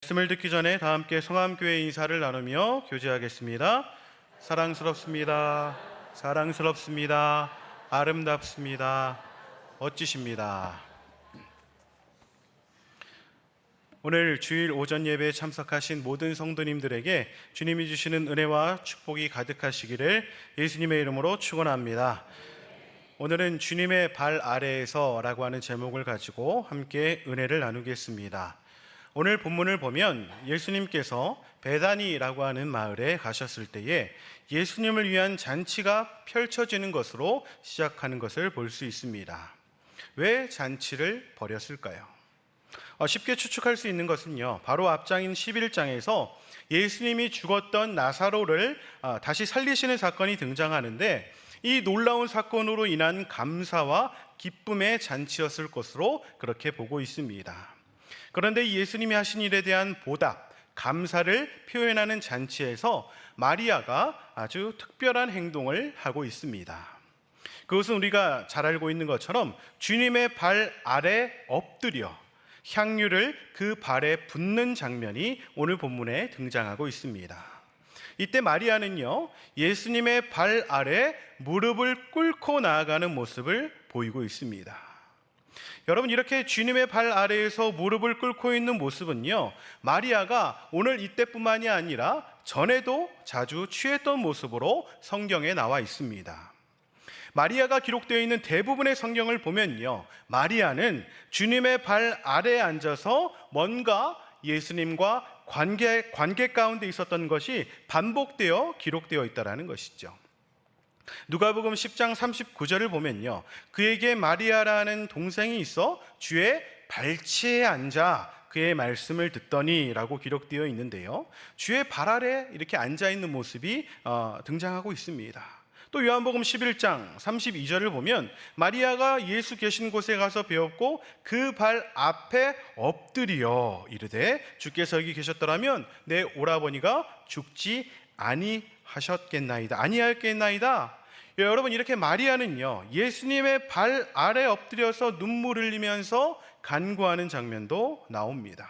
말씀을 듣기 전에 다 함께 성함교회 인사를 나누며 교제하겠습니다. 사랑스럽습니다. 사랑스럽습니다. 아름답습니다. 멋지십니다. 오늘 주일 오전 예배에 참석하신 모든 성도님들에게 주님이 주시는 은혜와 축복이 가득하시기를 예수님의 이름으로 축원합니다. 오늘은 주님의 발 아래에서 라고 하는 제목을 가지고 함께 은혜를 나누겠습니다. 오늘 본문을 보면 예수님께서 베다니라고 하는 마을에 가셨을 때에 예수님을 위한 잔치가 펼쳐지는 것으로 시작하는 것을 볼 수 있습니다. 왜 잔치를 벌였을까요? 쉽게 추측할 수 있는 것은요, 바로 앞장인 11장에서 예수님이 죽었던 나사로를 다시 살리시는 사건이 등장하는데, 이 놀라운 사건으로 인한 감사와 기쁨의 잔치였을 것으로 그렇게 보고 있습니다. 그런데 예수님이 하신 일에 대한 보답, 감사를 표현하는 잔치에서 마리아가 아주 특별한 행동을 하고 있습니다. 그것은 우리가 잘 알고 있는 것처럼 주님의 발 아래 엎드려 향유를 그 발에 붓는 장면이 오늘 본문에 등장하고 있습니다. 이때 마리아는요, 예수님의 발 아래 무릎을 꿇고 나아가는 모습을 보이고 있습니다. 여러분, 이렇게 주님의 발 아래에서 무릎을 꿇고 있는 모습은요, 마리아가 오늘 이때뿐만이 아니라 전에도 자주 취했던 모습으로 성경에 나와 있습니다. 마리아가 기록되어 있는 대부분의 성경을 보면요, 마리아는 주님의 발 아래에 앉아서 뭔가 예수님과 관계 가운데 있었던 것이 반복되어 기록되어 있다는 것이죠. 누가복음 10장 39절을 보면요, 그에게 마리아라는 동생이 있어 주의 발치에 앉아 그의 말씀을 듣더니 라고 기록되어 있는데요, 주의 발 아래 이렇게 앉아있는 모습이 등장하고 있습니다. 또 요한복음 11장 32절을 보면 마리아가 예수 계신 곳에 가서 배웠고 그 발 앞에 엎드려 이르되 주께서 여기 계셨더라면 내 오라버니가 죽지 아니하였겠나이다. 여러분, 이렇게 마리아는요, 예수님의 발 아래 엎드려서 눈물 흘리면서 간구하는 장면도 나옵니다.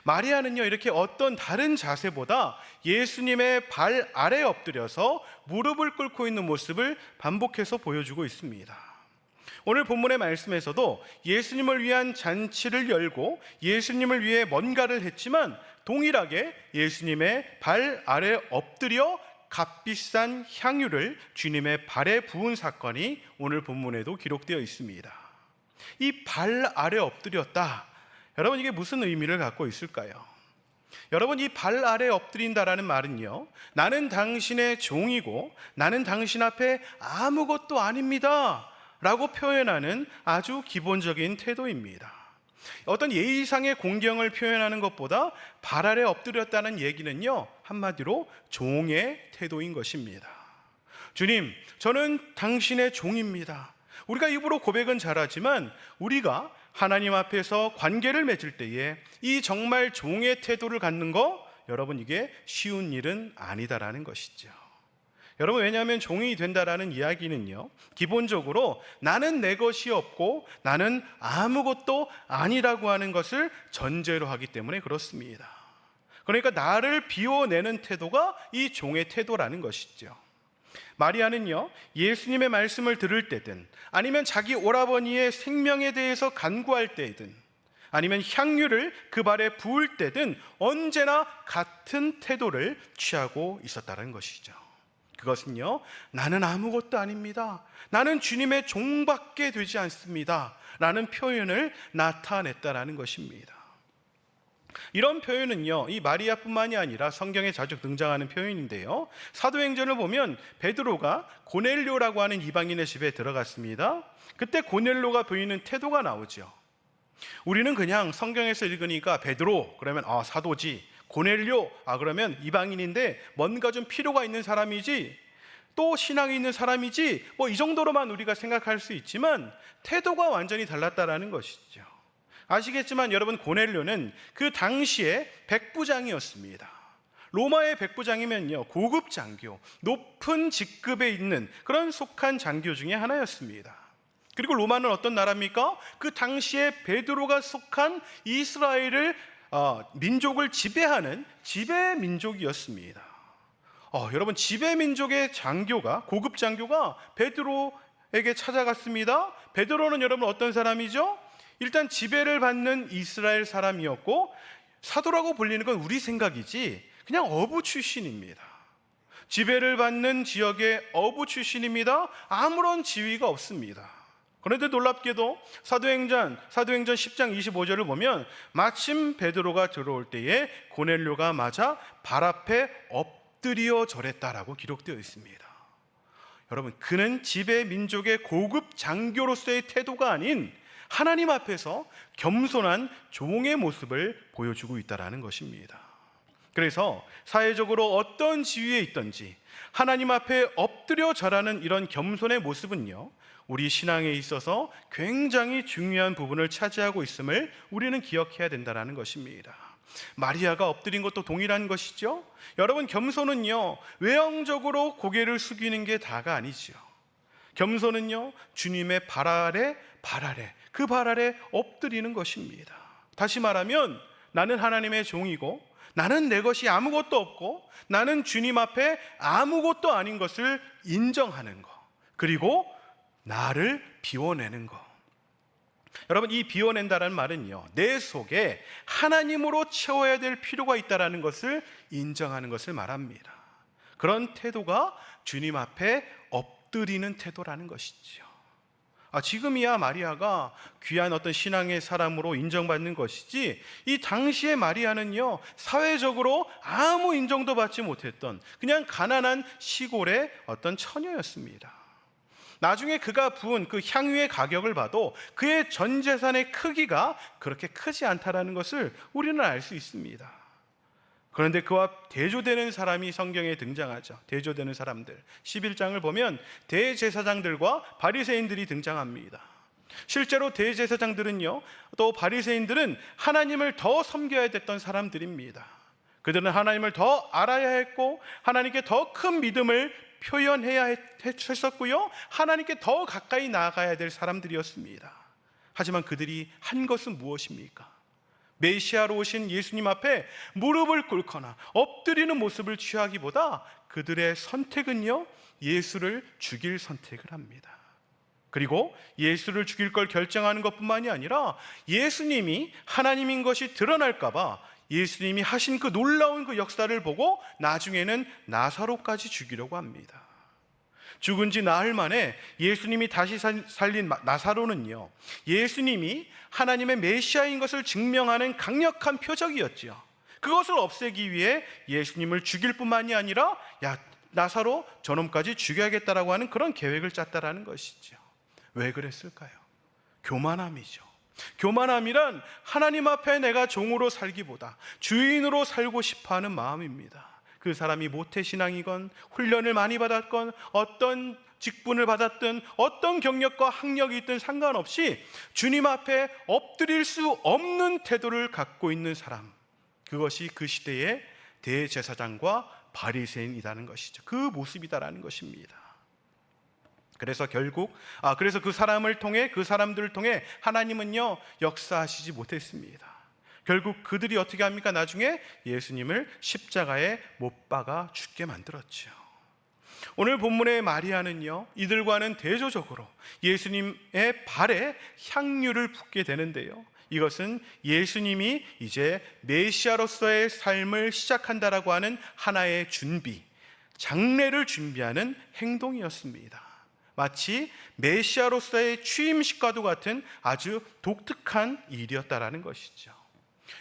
마리아는요, 이렇게 어떤 다른 자세보다 예수님의 발 아래 엎드려서 무릎을 꿇고 있는 모습을 반복해서 보여주고 있습니다. 오늘 본문의 말씀에서도 예수님을 위한 잔치를 열고 예수님을 위해 뭔가를 했지만 동일하게 예수님의 발 아래 엎드려 값비싼 향유를 주님의 발에 부은 사건이 오늘 본문에도 기록되어 있습니다. 이 발 아래 엎드렸다, 여러분, 이게 무슨 의미를 갖고 있을까요? 여러분, 이 발 아래 엎드린다라는 말은요, 나는 당신의 종이고 나는 당신 앞에 아무것도 아닙니다 라고 표현하는 아주 기본적인 태도입니다. 어떤 예의상의 공경을 표현하는 것보다 발 아래 엎드렸다는 얘기는요, 한마디로 종의 태도인 것입니다. 주님, 저는 당신의 종입니다. 우리가 입으로 고백은 잘하지만 우리가 하나님 앞에서 관계를 맺을 때에 이 정말 종의 태도를 갖는 거, 여러분, 이게 쉬운 일은 아니다라는 것이죠. 여러분, 왜냐하면 종이 된다라는 이야기는요, 기본적으로 나는 내 것이 없고 나는 아무것도 아니라고 하는 것을 전제로 하기 때문에 그렇습니다. 그러니까 나를 비워내는 태도가 이 종의 태도라는 것이죠. 마리아는요, 예수님의 말씀을 들을 때든 아니면 자기 오라버니의 생명에 대해서 간구할 때든 아니면 향유를 그 발에 부을 때든 언제나 같은 태도를 취하고 있었다는 것이죠. 그것은요, 나는 아무것도 아닙니다, 나는 주님의 종밖에 되지 않습니다 라는 표현을 나타냈다라는 것입니다. 이런 표현은요, 이 마리아뿐만이 아니라 성경에 자주 등장하는 표현인데요, 사도행전을 보면 베드로가 고넬료라고 하는 이방인의 집에 들어갔습니다. 그때 고넬료가 보이는 태도가 나오죠. 우리는 그냥 성경에서 읽으니까 베드로 그러면 사도지, 고넬료 그러면 이방인인데 뭔가 좀 필요가 있는 사람이지, 또 신앙이 있는 사람이지, 이 정도로만 우리가 생각할 수 있지만 태도가 완전히 달랐다라는 것이죠. 아시겠지만 여러분, 고넬료는 그 당시에 백부장이었습니다. 로마의 백부장이면요, 고급 장교, 높은 직급에 있는 그런 속한 장교 중에 하나였습니다. 그리고 로마는 어떤 나라입니까? 그 당시에 베드로가 속한 이스라엘을 민족을 지배하는 지배 민족이었습니다. 여러분, 지배 민족의 장교가, 고급 장교가 베드로에게 찾아갔습니다. 베드로는 여러분 어떤 사람이죠? 일단 지배를 받는 이스라엘 사람이었고, 사도라고 불리는 건 우리 생각이지 그냥 어부 출신입니다. 지배를 받는 지역의 어부 출신입니다. 아무런 지위가 없습니다. 그런데 놀랍게도 사도행전 10장 25절을 보면 마침 베드로가 들어올 때에 고넬료가 맞아 발 앞에 엎드려 절했다라고 기록되어 있습니다. 여러분, 그는 지배 민족의 고급 장교로서의 태도가 아닌 하나님 앞에서 겸손한 종의 모습을 보여주고 있다는 것입니다. 그래서 사회적으로 어떤 지위에 있든지 하나님 앞에 엎드려 절하는 이런 겸손의 모습은요, 우리 신앙에 있어서 굉장히 중요한 부분을 차지하고 있음을 우리는 기억해야 된다는 것입니다. 마리아가 엎드린 것도 동일한 것이죠. 여러분, 겸손은요, 외형적으로 고개를 숙이는 게 다가 아니죠. 겸손은요, 주님의 발 아래 그 발 아래 엎드리는 것입니다. 다시 말하면 나는 하나님의 종이고, 나는 내 것이 아무것도 없고, 나는 주님 앞에 아무것도 아닌 것을 인정하는 것, 그리고 나를 비워내는 것. 여러분, 이 비워낸다는 말은요, 내 속에 하나님으로 채워야 될 필요가 있다는 것을 인정하는 것을 말합니다. 그런 태도가 주님 앞에 엎드리는 태도라는 것이죠. 지금이야 마리아가 귀한 어떤 신앙의 사람으로 인정받는 것이지, 이 당시의 마리아는요, 사회적으로 아무 인정도 받지 못했던 그냥 가난한 시골의 어떤 처녀였습니다. 나중에 그가 부은 그 향유의 가격을 봐도 그의 전 재산의 크기가 그렇게 크지 않다라는 것을 우리는 알 수 있습니다. 그런데 그와 대조되는 사람이 성경에 등장하죠. 대조되는 사람들, 11장을 보면 대제사장들과 바리새인들이 등장합니다. 실제로 대제사장들은요, 또 바리새인들은 하나님을 더 섬겨야 됐던 사람들입니다. 그들은 하나님을 더 알아야 했고, 하나님께 더 큰 믿음을 표현해야 했었고요, 하나님께 더 가까이 나아가야 될 사람들이었습니다. 하지만 그들이 한 것은 무엇입니까? 메시아로 오신 예수님 앞에 무릎을 꿇거나 엎드리는 모습을 취하기보다 그들의 선택은요, 예수를 죽일 선택을 합니다. 그리고 예수를 죽일 걸 결정하는 것뿐만이 아니라 예수님이 하나님인 것이 드러날까 봐 예수님이 하신 그 놀라운 그 역사를 보고 나중에는 나사로까지 죽이려고 합니다. 죽은 지 나흘 만에 예수님이 다시 살린 나사로는요, 예수님이 하나님의 메시아인 것을 증명하는 강력한 표적이었죠. 그것을 없애기 위해 예수님을 죽일 뿐만이 아니라 나사로 저놈까지 죽여야겠다라고 하는 그런 계획을 짰다라는 것이죠. 왜 그랬을까요? 교만함이죠. 교만함이란 하나님 앞에 내가 종으로 살기보다 주인으로 살고 싶어하는 마음입니다. 그 사람이 모태신앙이건 훈련을 많이 받았건 어떤 직분을 받았든 어떤 경력과 학력이 있든 상관없이 주님 앞에 엎드릴 수 없는 태도를 갖고 있는 사람, 그것이 그 시대의 대제사장과 바리새인이라는 것이죠. 그 모습이다라는 것입니다. 그래서 결국 그래서 그 사람들을 통해 하나님은요, 역사하시지 못했습니다. 결국 그들이 어떻게 합니까? 나중에 예수님을 십자가에 못 박아 죽게 만들었죠. 오늘 본문의 마리아는요, 이들과는 대조적으로 예수님의 발에 향유를 붓게 되는데요, 이것은 예수님이 이제 메시아로서의 삶을 시작한다라고 하는 하나의 준비, 장례를 준비하는 행동이었습니다. 마치 메시아로서의 취임식과도 같은 아주 독특한 일이었다라는 것이죠.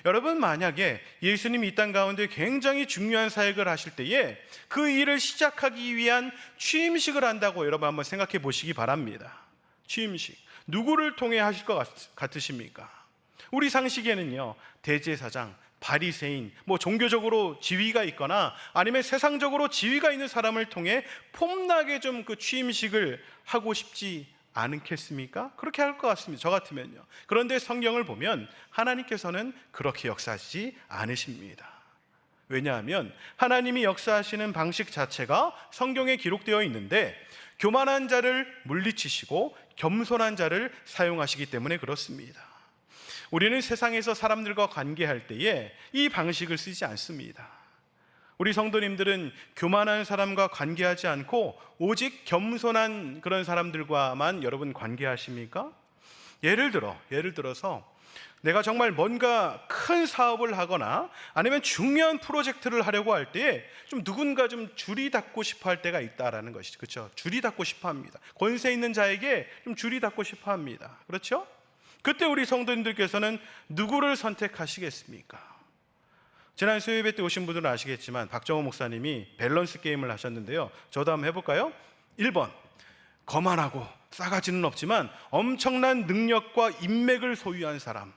여러분, 만약에 예수님이 이 땅 가운데 굉장히 중요한 사역을 하실 때에 그 일을 시작하기 위한 취임식을 한다고 여러분 한번 생각해 보시기 바랍니다. 취임식, 누구를 통해 하실 것 같으십니까? 우리 상식에는요, 대제사장, 바리새인, 종교적으로 지위가 있거나 아니면 세상적으로 지위가 있는 사람을 통해 폼나게 좀 그 취임식을 하고 싶지 않겠습니까? 그렇게 할 것 같습니다. 저 같으면요. 그런데 성경을 보면 하나님께서는 그렇게 역사하시지 않으십니다. 왜냐하면 하나님이 역사하시는 방식 자체가 성경에 기록되어 있는데 교만한 자를 물리치시고 겸손한 자를 사용하시기 때문에 그렇습니다. 우리는 세상에서 사람들과 관계할 때에 이 방식을 쓰지 않습니다. 우리 성도님들은 교만한 사람과 관계하지 않고 오직 겸손한 그런 사람들과만 여러분 관계하십니까? 예를 들어서 내가 정말 뭔가 큰 사업을 하거나 아니면 중요한 프로젝트를 하려고 할 때에 좀 누군가 좀 줄이 닿고 싶어 할 때가 있다라는 것이죠. 그렇죠? 줄이 닿고 싶어 합니다. 권세 있는 자에게 좀 줄이 닿고 싶어 합니다. 그렇죠? 그때 우리 성도님들께서는 누구를 선택하시겠습니까? 지난 수요예배 때 오신 분들은 아시겠지만 박정호 목사님이 밸런스 게임을 하셨는데요. 저도 한번 해볼까요? 1번, 거만하고 싸가지는 없지만 엄청난 능력과 인맥을 소유한 사람.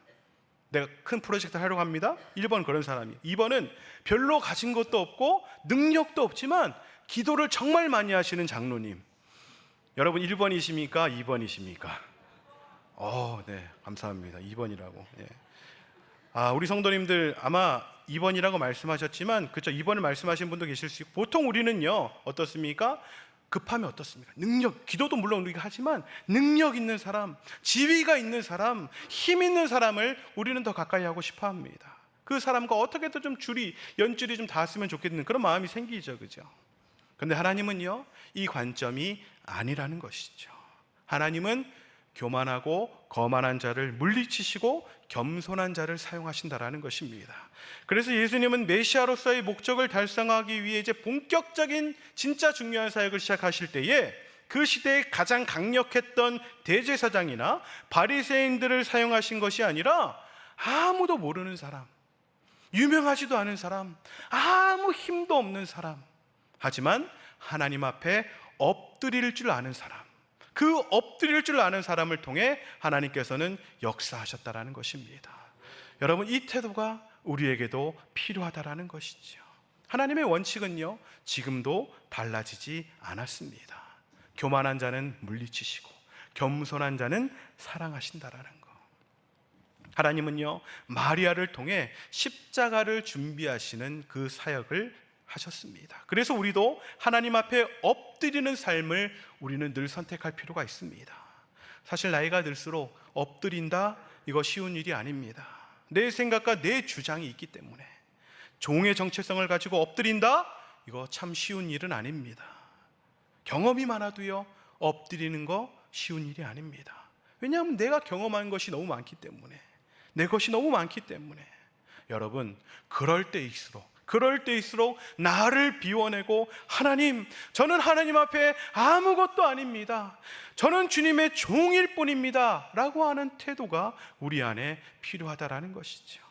내가 큰 프로젝트를 하려고 합니다. 1번 그런 사람이에요. 2번은 별로 가진 것도 없고 능력도 없지만 기도를 정말 많이 하시는 장로님. 여러분 1번이십니까? 2번이십니까? 네, 감사합니다. 2번이라고. 예. 우리 성도님들 아마 2번이라고 말씀하셨지만 그렇죠. 2번을 말씀하신 분도 계실 수 있고, 보통 우리는요 어떻습니까? 급하면 어떻습니까? 능력, 기도도 물론 우리가 하지만 능력 있는 사람, 지위가 있는 사람, 힘 있는 사람을 우리는 더 가까이 하고 싶어 합니다. 그 사람과 어떻게든 좀 연줄이 좀 닿았으면 좋겠는 그런 마음이 생기죠. 그죠? 근데 하나님은요 이 관점이 아니라는 것이죠. 하나님은 교만하고 거만한 자를 물리치시고 겸손한 자를 사용하신다라는 것입니다. 그래서 예수님은 메시아로서의 목적을 달성하기 위해 이제 본격적인 진짜 중요한 사역을 시작하실 때에 그 시대에 가장 강력했던 대제사장이나 바리새인들을 사용하신 것이 아니라 아무도 모르는 사람, 유명하지도 않은 사람, 아무 힘도 없는 사람, 하지만 하나님 앞에 엎드릴 줄 아는 사람, 그 엎드릴 줄 아는 사람을 통해 하나님께서는 역사하셨다라는 것입니다. 여러분 이 태도가 우리에게도 필요하다라는 것이죠. 하나님의 원칙은요 지금도 달라지지 않았습니다. 교만한 자는 물리치시고 겸손한 자는 사랑하신다라는 것. 하나님은요 마리아를 통해 십자가를 준비하시는 그 사역을 하셨습니다. 그래서 우리도 하나님 앞에 엎드리는 삶을 우리는 늘 선택할 필요가 있습니다. 사실 나이가 들수록 엎드린다 이거 쉬운 일이 아닙니다. 내 생각과 내 주장이 있기 때문에 종의 정체성을 가지고 엎드린다 이거 참 쉬운 일은 아닙니다. 경험이 많아도요 엎드리는 거 쉬운 일이 아닙니다. 왜냐하면 내가 경험한 것이 너무 많기 때문에, 내 것이 너무 많기 때문에. 여러분 그럴 때일수록 나를 비워내고 하나님, 저는 하나님 앞에 아무것도 아닙니다, 저는 주님의 종일 뿐입니다 라고 하는 태도가 우리 안에 필요하다라는 것이죠.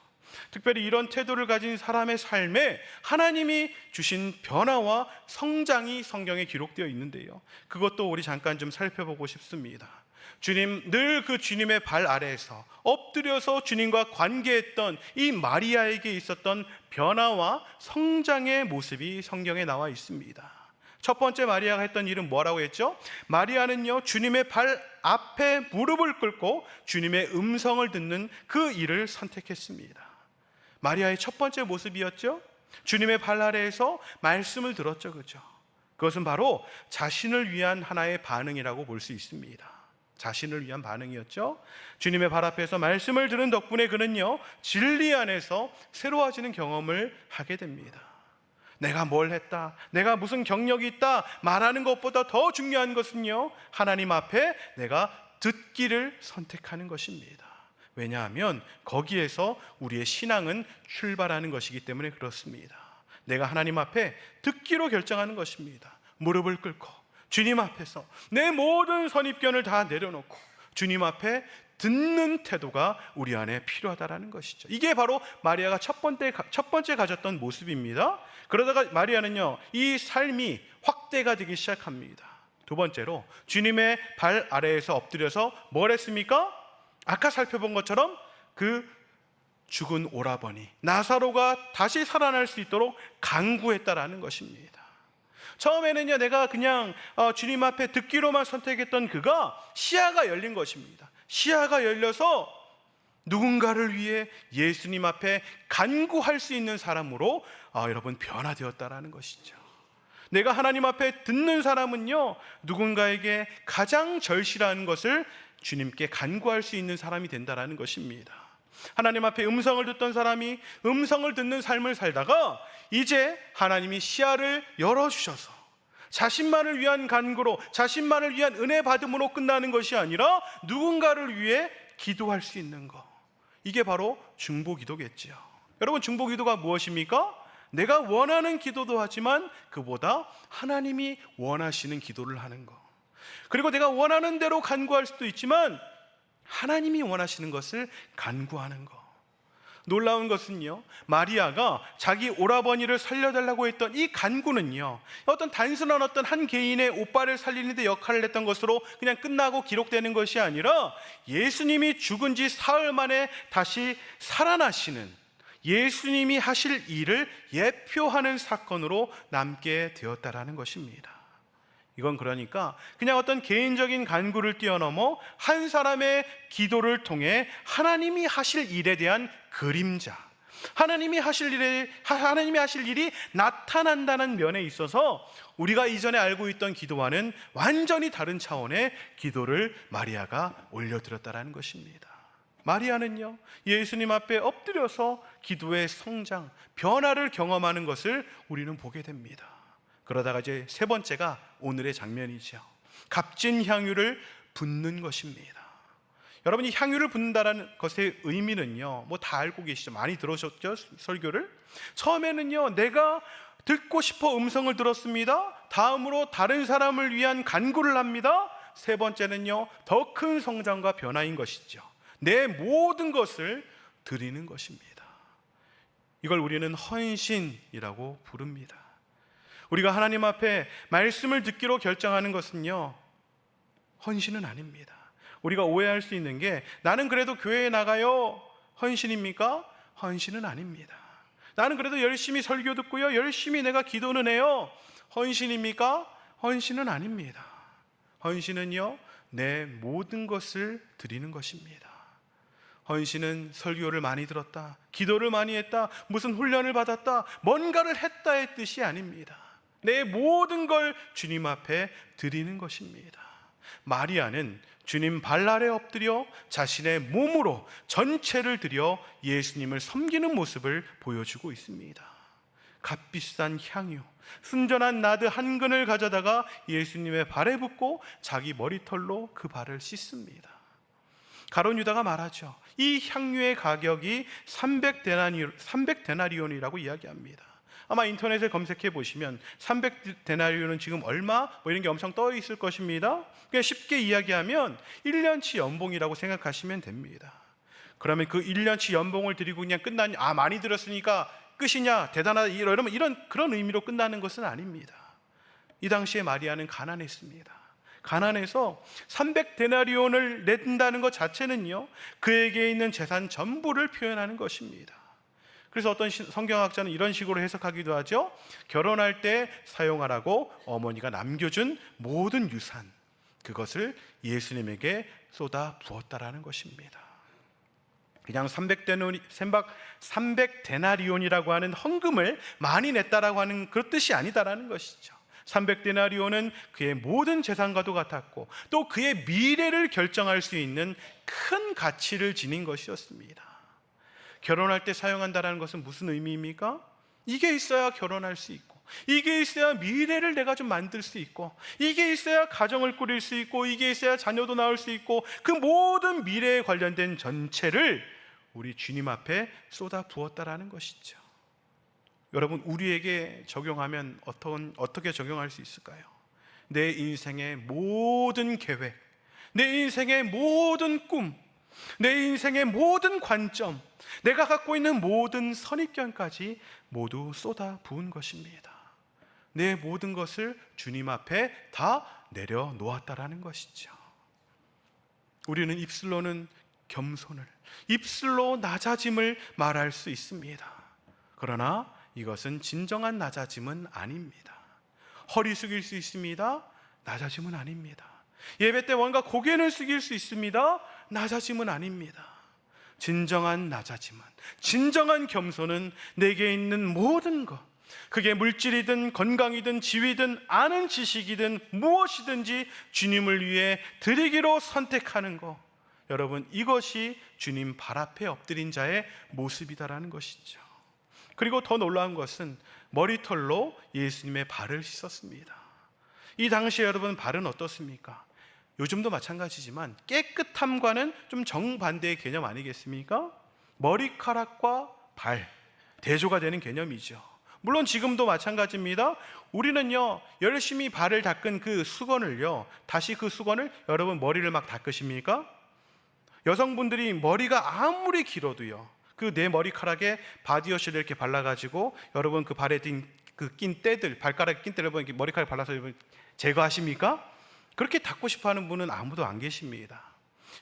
특별히 이런 태도를 가진 사람의 삶에 하나님이 주신 변화와 성장이 성경에 기록되어 있는데요, 그것도 우리 잠깐 좀 살펴보고 싶습니다. 주님, 늘 그 주님의 발 아래에서 엎드려서 주님과 관계했던 이 마리아에게 있었던 변화와 성장의 모습이 성경에 나와 있습니다. 첫 번째 마리아가 했던 일은 뭐라고 했죠? 마리아는요 주님의 발 앞에 무릎을 꿇고 주님의 음성을 듣는 그 일을 선택했습니다. 마리아의 첫 번째 모습이었죠. 주님의 발 아래에서 말씀을 들었죠. 그죠? 그것은 바로 자신을 위한 하나의 반응이라고 볼 수 있습니다. 자신을 위한 반응이었죠. 주님의 발 앞에서 말씀을 들은 덕분에 그는요 진리 안에서 새로워지는 경험을 하게 됩니다. 내가 뭘 했다, 내가 무슨 경력이 있다 말하는 것보다 더 중요한 것은요 하나님 앞에 내가 듣기를 선택하는 것입니다. 왜냐하면 거기에서 우리의 신앙은 출발하는 것이기 때문에 그렇습니다. 내가 하나님 앞에 듣기로 결정하는 것입니다. 무릎을 꿇고 주님 앞에서 내 모든 선입견을 다 내려놓고 주님 앞에 듣는 태도가 우리 안에 필요하다라는 것이죠. 이게 바로 마리아가 첫 번째 가졌던 모습입니다. 그러다가 마리아는요 이 삶이 확대가 되기 시작합니다. 두 번째로 주님의 발 아래에서 엎드려서 뭘 했습니까? 아까 살펴본 것처럼 그 죽은 오라버니 나사로가 다시 살아날 수 있도록 간구했다라는 것입니다. 처음에는요 내가 그냥 주님 앞에 듣기로만 선택했던 그가 시야가 열린 것입니다. 시야가 열려서 누군가를 위해 예수님 앞에 간구할 수 있는 사람으로 여러분 변화되었다라는 것이죠. 내가 하나님 앞에 듣는 사람은요 누군가에게 가장 절실한 것을 주님께 간구할 수 있는 사람이 된다라는 것입니다. 하나님 앞에 음성을 듣던 사람이 음성을 듣는 삶을 살다가 이제 하나님이 시야를 열어주셔서 자신만을 위한 간구로, 자신만을 위한 은혜 받음으로 끝나는 것이 아니라 누군가를 위해 기도할 수 있는 것, 이게 바로 중보기도겠지요. 여러분, 중보기도가 무엇입니까? 내가 원하는 기도도 하지만 그보다 하나님이 원하시는 기도를 하는 것, 그리고 내가 원하는 대로 간구할 수도 있지만 하나님이 원하시는 것을 간구하는 것. 놀라운 것은요, 마리아가 자기 오라버니를 살려달라고 했던 이 간구는요, 어떤 단순한 어떤 한 개인의 오빠를 살리는 데 역할을 했던 것으로 그냥 끝나고 기록되는 것이 아니라 예수님이 죽은 지 사흘 만에 다시 살아나시는, 예수님이 하실 일을 예표하는 사건으로 남게 되었다라는 것입니다. 이건 그러니까 그냥 어떤 개인적인 간구를 뛰어넘어 한 사람의 기도를 통해 하나님이 하실 일에 대한 그림자, 하나님이 하실 일이 나타난다는 면에 있어서 우리가 이전에 알고 있던 기도와는 완전히 다른 차원의 기도를 마리아가 올려드렸다라는 것입니다. 마리아는요, 예수님 앞에 엎드려서 기도의 성장, 변화를 경험하는 것을 우리는 보게 됩니다. 그러다가 이제 세 번째가 오늘의 장면이죠. 값진 향유를 붓는 것입니다. 여러분이 향유를 붓는다는 것의 의미는요, 뭐 다 알고 계시죠? 많이 들으셨죠? 설교를. 처음에는요, 내가 듣고 싶어 음성을 들었습니다. 다음으로 다른 사람을 위한 간구를 합니다. 세 번째는요, 더 큰 성장과 변화인 것이죠. 내 모든 것을 드리는 것입니다. 이걸 우리는 헌신이라고 부릅니다. 우리가 하나님 앞에 말씀을 듣기로 결정하는 것은요, 헌신은 아닙니다. 우리가 오해할 수 있는 게, 나는 그래도 교회에 나가요, 헌신입니까? 헌신은 아닙니다. 나는 그래도 열심히 설교 듣고요, 열심히 내가 기도는 해요, 헌신입니까? 헌신은 아닙니다. 헌신은요, 내 모든 것을 드리는 것입니다. 헌신은 설교를 많이 들었다, 기도를 많이 했다, 무슨 훈련을 받았다, 뭔가를 했다의 뜻이 아닙니다. 내 모든 걸 주님 앞에 드리는 것입니다. 마리아는 주님 발 아래 엎드려 자신의 몸으로 전체를 드려 예수님을 섬기는 모습을 보여주고 있습니다. 값비싼 향유, 순전한 나드 한 근을 가져다가 예수님의 발에 붓고 자기 머리털로 그 발을 씻습니다. 가룟 유다가 말하죠. 이 향유의 가격이 300데나리온이라고 이야기합니다. 아마 인터넷에 검색해 보시면 300데나리온은 지금 얼마? 뭐 이런 게 엄청 떠 있을 것입니다. 그냥 쉽게 이야기하면 1년치 연봉이라고 생각하시면 됩니다. 그러면 그 1년치 연봉을 드리고 그냥 끝나냐? 아, 많이 들었으니까 끝이냐? 대단하다, 이런 그런 의미로 끝나는 것은 아닙니다. 이 당시에 마리아는 가난했습니다. 가난해서 300데나리온을 낸다는 것 자체는요, 그에게 있는 재산 전부를 표현하는 것입니다. 그래서 어떤 성경학자는 이런 식으로 해석하기도 하죠. 결혼할 때 사용하라고 어머니가 남겨준 모든 유산, 그것을 예수님에게 쏟아 부었다라는 것입니다. 그냥 300데나리온이라고 하는 헌금을 많이 냈다라고 하는 그 뜻이 아니다라는 것이죠. 300데나리온은 그의 모든 재산과도 같았고, 또 그의 미래를 결정할 수 있는 큰 가치를 지닌 것이었습니다. 결혼할 때 사용한다는 것은 무슨 의미입니까? 이게 있어야 결혼할 수 있고, 이게 있어야 미래를 내가 좀 만들 수 있고, 이게 있어야 가정을 꾸릴 수 있고, 이게 있어야 자녀도 낳을 수 있고, 그 모든 미래에 관련된 전체를 우리 주님 앞에 쏟아 부었다라는 것이죠. 여러분, 우리에게 적용하면 어떻게 적용할 수 있을까요? 내 인생의 모든 계획, 내 인생의 모든 꿈, 내 인생의 모든 관점, 내가 갖고 있는 모든 선입견까지 모두 쏟아 부은 것입니다. 내 모든 것을 주님 앞에 다 내려놓았다라는 것이죠. 우리는 입술로는 겸손을, 입술로 낮아짐을 말할 수 있습니다. 그러나 이것은 진정한 낮아짐은 아닙니다. 허리 숙일 수 있습니다. 낮아짐은 아닙니다. 예배 때 뭔가 고개를 숙일 수 있습니다. 낮아짐은 아닙니다. 진정한 낮아짐은, 진정한 겸손은 내게 있는 모든 것, 그게 물질이든 건강이든 지위든 아는 지식이든 무엇이든지 주님을 위해 드리기로 선택하는 것, 여러분, 이것이 주님 발 앞에 엎드린 자의 모습이다라는 것이죠. 그리고 더 놀라운 것은 머리털로 예수님의 발을 씻었습니다. 이 당시에 여러분, 발은 어떻습니까? 요즘도 마찬가지지만 깨끗함과는 좀 정반대의 개념 아니겠습니까? 머리카락과 발, 대조가 되는 개념이죠. 물론 지금도 마찬가지입니다. 우리는요, 열심히 발을 닦은 그 수건을요, 다시 그 수건을 여러분 머리를 막 닦으십니까? 여성분들이 머리가 아무리 길어도요, 그 내 머리카락에 바디워시를 이렇게 발라가지고 여러분 그 발에 낀 때들, 발가락에 낀 때를 이렇게 머리카락에 발라서 제거하십니까? 그렇게 닦고 싶어하는 분은 아무도 안 계십니다.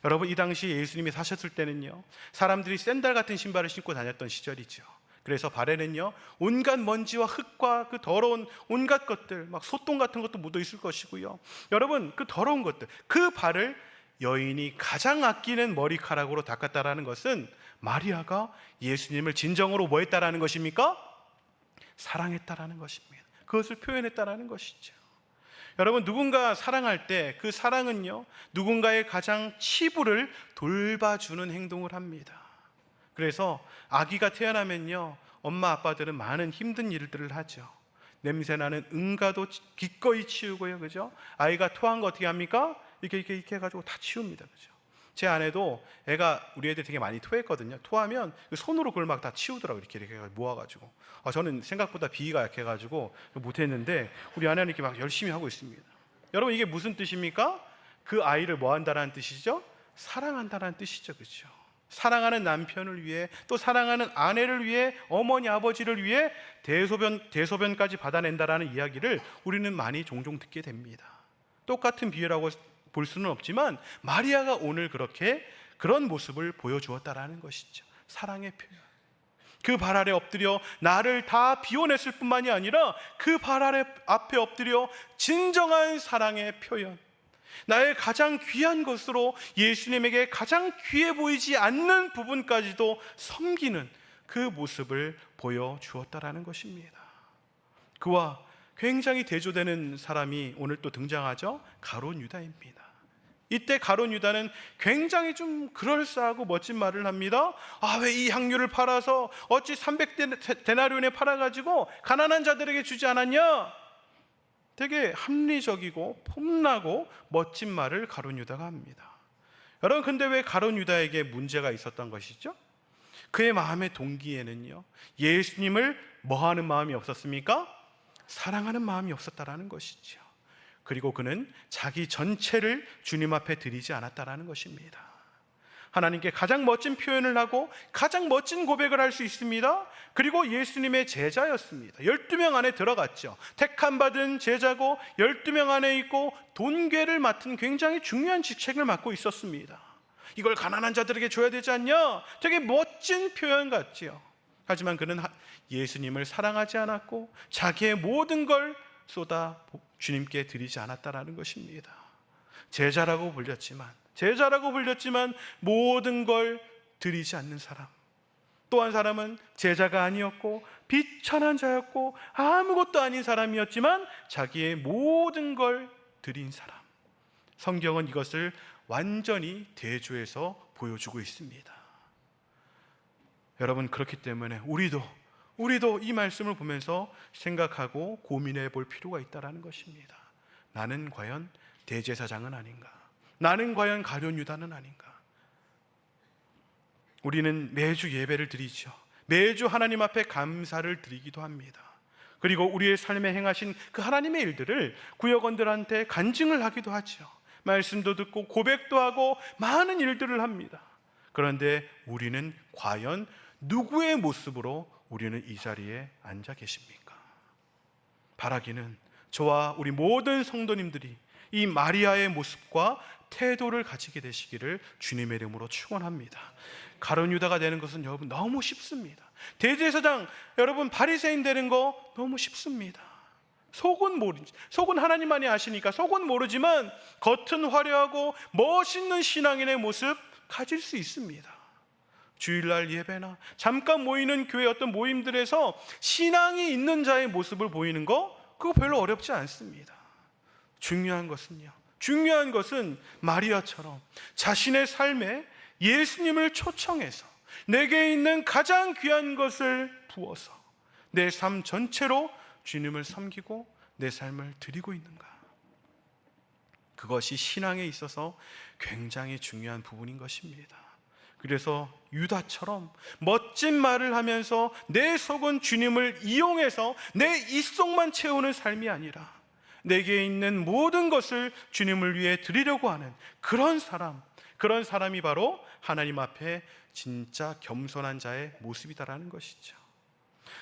여러분, 이 당시 예수님이 사셨을 때는요, 사람들이 샌들 같은 신발을 신고 다녔던 시절이죠. 그래서 발에는요, 온갖 먼지와 흙과 그 더러운 온갖 것들, 막 소똥 같은 것도 묻어 있을 것이고요. 여러분, 그 더러운 것들, 그 발을 여인이 가장 아끼는 머리카락으로 닦았다라는 것은 마리아가 예수님을 진정으로 뭐 했다라는 것입니까? 사랑했다라는 것입니다. 그것을 표현했다라는 것이죠. 여러분, 누군가 사랑할 때 그 사랑은요, 누군가의 가장 치부를 돌봐주는 행동을 합니다. 그래서 아기가 태어나면요, 엄마 아빠들은 많은 힘든 일들을 하죠. 냄새나는 응가도 기꺼이 치우고요, 그죠? 아이가 토한 거 어떻게 합니까? 이렇게 해가지고 다 치웁니다, 그죠? 제 아내도 우리 애들 되게 많이 토했거든요. 토하면 손으로 그걸 막 다 치우더라고요. 이렇게 모아가지고. 저는 생각보다 비위가 약해가지고 못했는데 우리 아내는 이렇게 막 열심히 하고 있습니다. 여러분, 이게 무슨 뜻입니까? 그 아이를 뭐 한다라는 뜻이죠? 사랑한다라는 뜻이죠, 그죠? 사랑하는 남편을 위해, 또 사랑하는 아내를 위해, 어머니 아버지를 위해 대소변까지 받아낸다라는 이야기를 우리는 많이 종종 듣게 됩니다. 똑같은 비유라고 볼 수는 없지만 마리아가 오늘 그런 모습을 보여주었다라는 것이죠. 사랑의 표현. 그 발 아래 엎드려 나를 다 비워냈을 뿐만이 아니라 그 발 아래 앞에 엎드려 진정한 사랑의 표현, 나의 가장 귀한 것으로 예수님에게 가장 귀해 보이지 않는 부분까지도 섬기는 그 모습을 보여주었다라는 것입니다. 그와 굉장히 대조되는 사람이 오늘 또 등장하죠. 가룟 유다입니다. 이때 가룟 유다는 굉장히 좀 그럴싸하고 멋진 말을 합니다. 왜 이 향유를 팔아서 어찌 300데나리온에 팔아가지고 가난한 자들에게 주지 않았냐? 되게 합리적이고 폼나고 멋진 말을 가룟 유다가 합니다. 여러분, 근데 왜 가룟 유다에게 문제가 있었던 것이죠? 그의 마음의 동기에는요, 예수님을 뭐하는 마음이 없었습니까? 사랑하는 마음이 없었다라는 것이죠. 그리고 그는 자기 전체를 주님 앞에 드리지 않았다라는 것입니다. 하나님께 가장 멋진 표현을 하고 가장 멋진 고백을 할 수 있습니다. 그리고 예수님의 제자였습니다. 12명 안에 들어갔죠. 택함 받은 제자고 12명 안에 있고 돈궤를 맡은 굉장히 중요한 직책을 맡고 있었습니다. 이걸 가난한 자들에게 줘야 되지 않냐? 되게 멋진 표현 같지요. 하지만 그는 예수님을 사랑하지 않았고 자기의 모든 걸 쏟아 주님께 드리지 않았다라는 것입니다. 제자라고 불렸지만 모든 걸 드리지 않는 사람. 또 한 사람은 제자가 아니었고 비천한 자였고 아무것도 아닌 사람이었지만 자기의 모든 걸 드린 사람. 성경은 이것을 완전히 대조해서 보여주고 있습니다. 여러분, 그렇기 때문에 우리도 이 말씀을 보면서 생각하고 고민해 볼 필요가 있다는 것입니다. 나는 과연 대제사장은 아닌가? 나는 과연 가룟 유다는 아닌가? 우리는 매주 예배를 드리죠. 매주 하나님 앞에 감사를 드리기도 합니다. 그리고 우리의 삶에 행하신 그 하나님의 일들을 구역원들한테 간증을 하기도 하죠. 말씀도 듣고 고백도 하고 많은 일들을 합니다. 그런데 우리는 과연 누구의 모습으로 우리는 이 자리에 앉아 계십니까? 바라기는 저와 우리 모든 성도님들이 이 마리아의 모습과 태도를 가지게 되시기를 주님의 이름으로 축원합니다. 가룟 유다가 되는 것은 여러분 너무 쉽습니다. 대제사장, 여러분 바리새인 되는 거 너무 쉽습니다. 속은 하나님만이 아시니까 속은 모르지만 겉은 화려하고 멋있는 신앙인의 모습 가질 수 있습니다. 주일날 예배나 잠깐 모이는 교회 어떤 모임들에서 신앙이 있는 자의 모습을 보이는 거, 그거 별로 어렵지 않습니다. 중요한 것은요, 중요한 것은 마리아처럼 자신의 삶에 예수님을 초청해서 내게 있는 가장 귀한 것을 부어서 내 삶 전체로 주님을 섬기고 내 삶을 드리고 있는가. 그것이 신앙에 있어서 굉장히 중요한 부분인 것입니다. 그래서 유다처럼 멋진 말을 하면서 내 속은 주님을 이용해서 내 입속만 채우는 삶이 아니라 내게 있는 모든 것을 주님을 위해 드리려고 하는 그런 사람이 바로 하나님 앞에 진짜 겸손한 자의 모습이다라는 것이죠.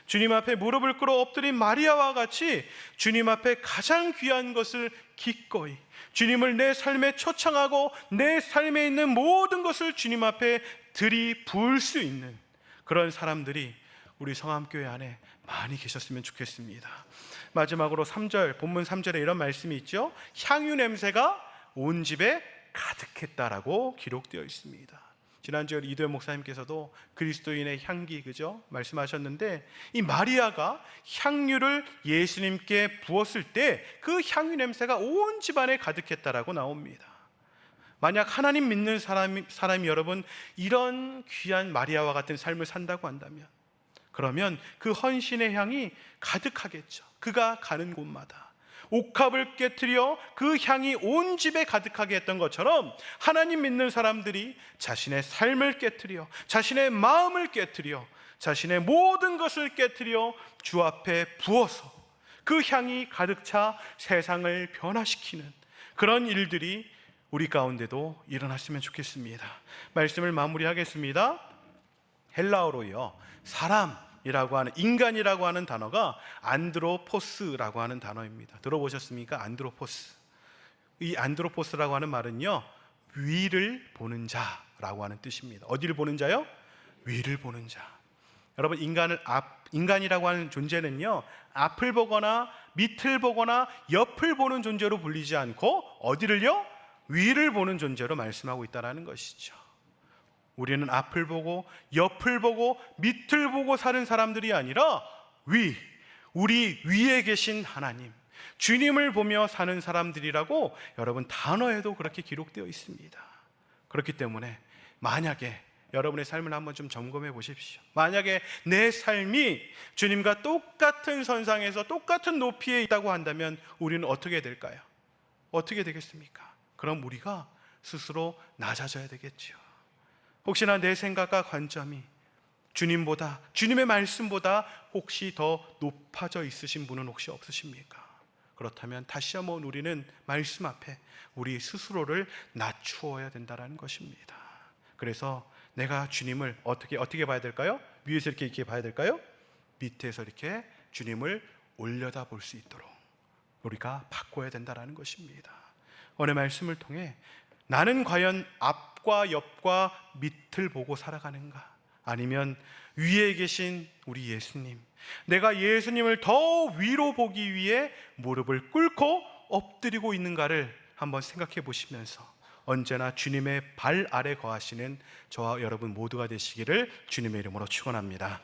주님 앞에 무릎을 꿇어 엎드린 마리아와 같이 주님 앞에 가장 귀한 것을 기꺼이 주님을 내 삶에 초청하고 내 삶에 있는 모든 것을 주님 앞에 들이부을 수 있는 그런 사람들이 우리 성암교회 안에 많이 계셨으면 좋겠습니다. 마지막으로 3절, 본문 3절에 이런 말씀이 있죠. 향유 냄새가 온 집에 가득했다라고 기록되어 있습니다. 지난주에 이도현 목사님께서도 그리스도인의 향기, 그죠? 말씀하셨는데 이 마리아가 향유를 예수님께 부었을 때 그 향유 냄새가 온 집안에 가득했다라고 나옵니다. 만약 하나님 믿는 사람이 여러분 이런 귀한 마리아와 같은 삶을 산다고 한다면 그러면 그 헌신의 향이 가득하겠죠. 그가 가는 곳마다 옥합을 깨트려 그 향이 온 집에 가득하게 했던 것처럼 하나님 믿는 사람들이 자신의 삶을 깨트려 자신의 마음을 깨트려 자신의 모든 것을 깨트려 주 앞에 부어서 그 향이 가득 차 세상을 변화시키는 그런 일들이 우리 가운데도 일어났으면 좋겠습니다. 말씀을 마무리하겠습니다. 헬라어로요, 사람이라고 하는, 인간이라고 하는 단어가 안드로포스라고 하는 단어입니다. 들어보셨습니까? 안드로포스. 이 안드로포스라고 하는 말은요, 위를 보는 자라고 하는 뜻입니다. 어디를 보는 자요? 위를 보는 자. 여러분, 인간이라고 하는 존재는요, 앞을 보거나 밑을 보거나 옆을 보는 존재로 불리지 않고 어디를요? 위를 보는 존재로 말씀하고 있다는 것이죠. 우리는 앞을 보고 옆을 보고 밑을 보고 사는 사람들이 아니라 우리 위에 계신 하나님, 주님을 보며 사는 사람들이라고 여러분 단어에도 그렇게 기록되어 있습니다. 그렇기 때문에 만약에 여러분의 삶을 한번 좀 점검해 보십시오. 만약에 내 삶이 주님과 똑같은 선상에서 똑같은 높이에 있다고 한다면 우리는 어떻게 될까요? 어떻게 되겠습니까? 그럼 우리가 스스로 낮아져야 되겠죠. 혹시나 내 생각과 관점이 주님보다, 주님의 말씀보다 혹시 더 높아져 있으신 분은 혹시 없으십니까? 그렇다면 다시 한번 우리는 말씀 앞에 우리 스스로를 낮추어야 된다는 것입니다. 그래서 내가 주님을 어떻게 봐야 될까요? 위에서 이렇게 봐야 될까요? 밑에서 이렇게 주님을 올려다 볼 수 있도록 우리가 바꿔야 된다는 것입니다. 오늘 말씀을 통해 나는 과연 앞과 옆과 밑을 보고 살아가는가? 아니면 위에 계신 우리 예수님, 내가 예수님을 더 위로 보기 위해 무릎을 꿇고 엎드리고 있는가를 한번 생각해 보시면서 언제나 주님의 발 아래 거하시는 저와 여러분 모두가 되시기를 주님의 이름으로 축원합니다.